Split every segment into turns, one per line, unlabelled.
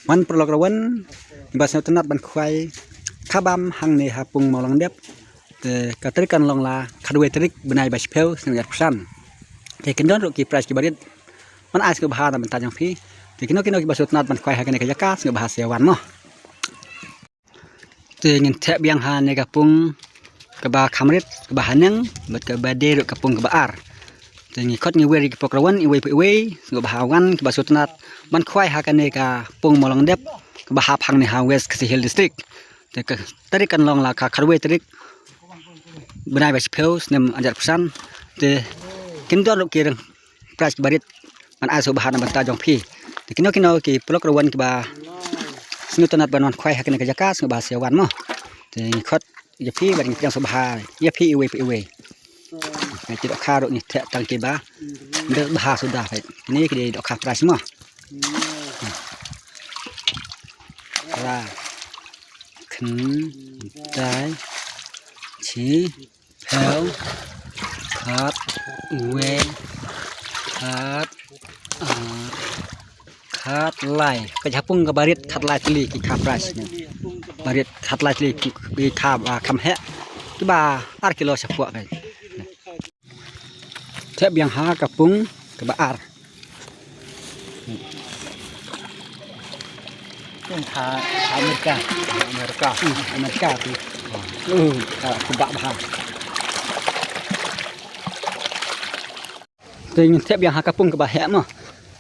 มันปลอกระวันบาสนนัดบันควายคาบามหังในหาปุงมอลังเด็บแต่กระตริกันลองลาคาดเวตริกบนายบาชเพลสนับสั้นแต่กินดอนรุกีปราชกิบาริดมันอาจจะบาดมันตาจังพี่แต่กินนกบาสนนัดบันควายหากันในขยะกาสนับบาเสียวันมั้งแต่เงินแทบยังหาในกระปุงกระบาคำริดกระบาหันยังบัดกระบาเดรุกระปุงกระบาอาร์แต่เงินคดเงินเวริกปลอกระวันอีเวไปเวสนับหาวันกระบาสนนัดบันควายหากันในกระปุงมอลังเด็บกระบาหาพังในฮาวเวสคสิเฮลดิสตริกแต่ก็ตริกันลองลาคาดเวตริกบนายบาชเพลสนับอันจัดประชันแต่กินดอนรุกีเรื่องปราชกิบาริดมันอาจจะบาดมันตาจังพี่แต่กินนกกีปลอกระวันกระบาสนุตนัดบันวันควายหากันในขยะกาสนับบาเสียวันมั้งแต่คดยาพี่บัดยังสบายยาพี่อีเวไปอีเวในจิตอคาโรนี่แทะตังเกบาเดือบาสุดาไปนี่คือดอกคาปราชมั้งราขึ้นได้ชี้แถวขาดเวขาดไหลก็จะพุ่งกับบาริดขัดไหลทะเลกิคาปราชเนี่ยบาริดขัดไหลทะเลกิคาคำแหะที่บาอาร์กิโลเฉพาะไปแทบยังหากับปุ้งกับบาอาร์ต้องทาอเมริกาที่คุบะบาแต่ยังแทบยังหากับปุ้งกับบาแหะมั้ง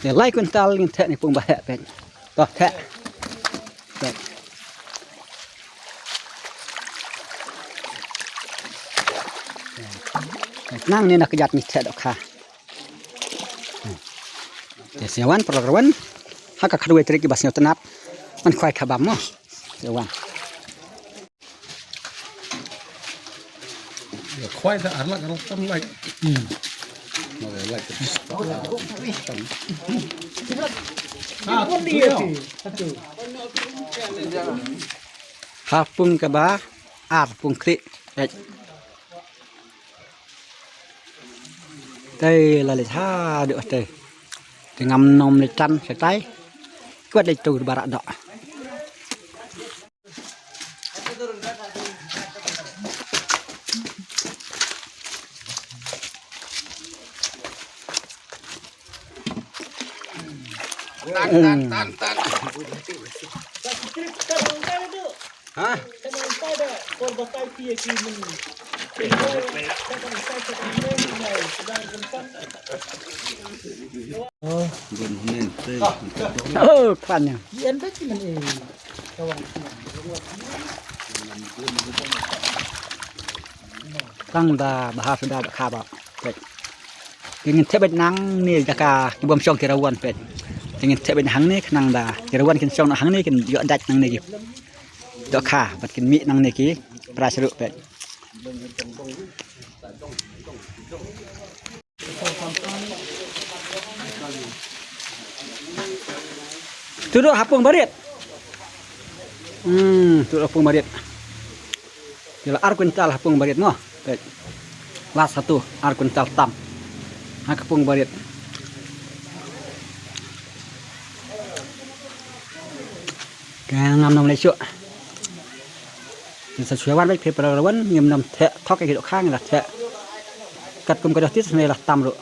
เดี๋ยวไล่กุนตาลยังแทะในปุงบะแหะเป็นต่อแทะนั่งนี่นักยัดมีแทะดอกค่ะเดี๋ยวเสียวันปลอกระวันหากขัดเวทริกิบาสเนตนับมันควายขบามมั้งเสียวัน
ควายสะอาดแล้วก็ต้องไล่ไล่
หาปุงกับบาอาร์ปุงคลิได้ละเลยท่าเดือดเลยจะงำนมในจันใส่ไตก็ได้ตูบาระดอกตันฮะควันเนี่ยเย็นได้ที่มันเองตั้งดาบหาสุดาบคาบะเป็ดกินเทเป็นนังนี่จะกาบวมช่องเทระวันเป็ดกินเทเป็นหังนี่ขนังดาเทระวันกินช่องหังนี่กินเยอะดัดนังนี่กิดอกขาบัดกินมีนังนี่กี่ปลาสรุปเป็ดtuh hapung barit tuh hapung barit jala ar kuntal hapung barit no las satu ar kuntal tam hapung barit ngam nom lấy chua sesuai wan baik perawan ngam nom thek thok cái độ khang là thek cắt cùng cái đó tiết này là tam độ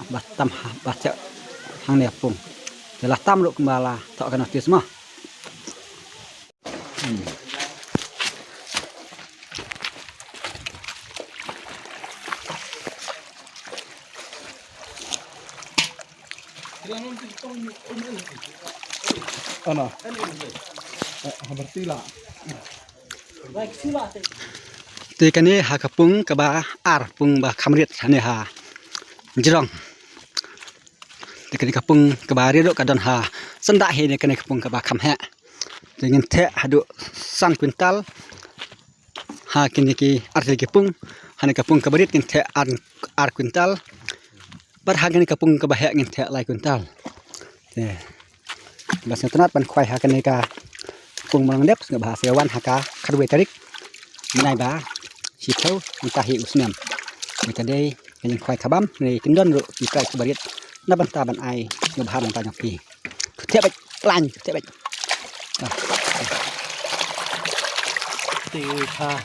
bát chợ hàng này hapung là tam độ kembala thọ cái nào tiết mà
ano berarti lah
thì cái này hà kapung cái ba ar pung ba kamrit này hà jirong thì cái này kapung cái ba rido cái don hà sân đại hệ này cái này kapung cái ba kam hẹ thì nhìn thế hà độ san quintal hà cái này cái ar cái kapung hà này kapung cái ba rido nhìn thế ar quintal bắt hà cái này kapung cái ba hẹ nhìn thế lại quintal thì bác sĩ tận ban khoai hà cái này cả pung mang đếp người bà sẽ quan hà cả khát về tarik này bà chỉ theo người ta hiểu xem người ta đây cái những khoai khá bám này kinh đơn rồi chỉ cái bariết nó ban ta ban ai người bà ban ta nhọc kỳ thế lành thế vậy
Tê tha.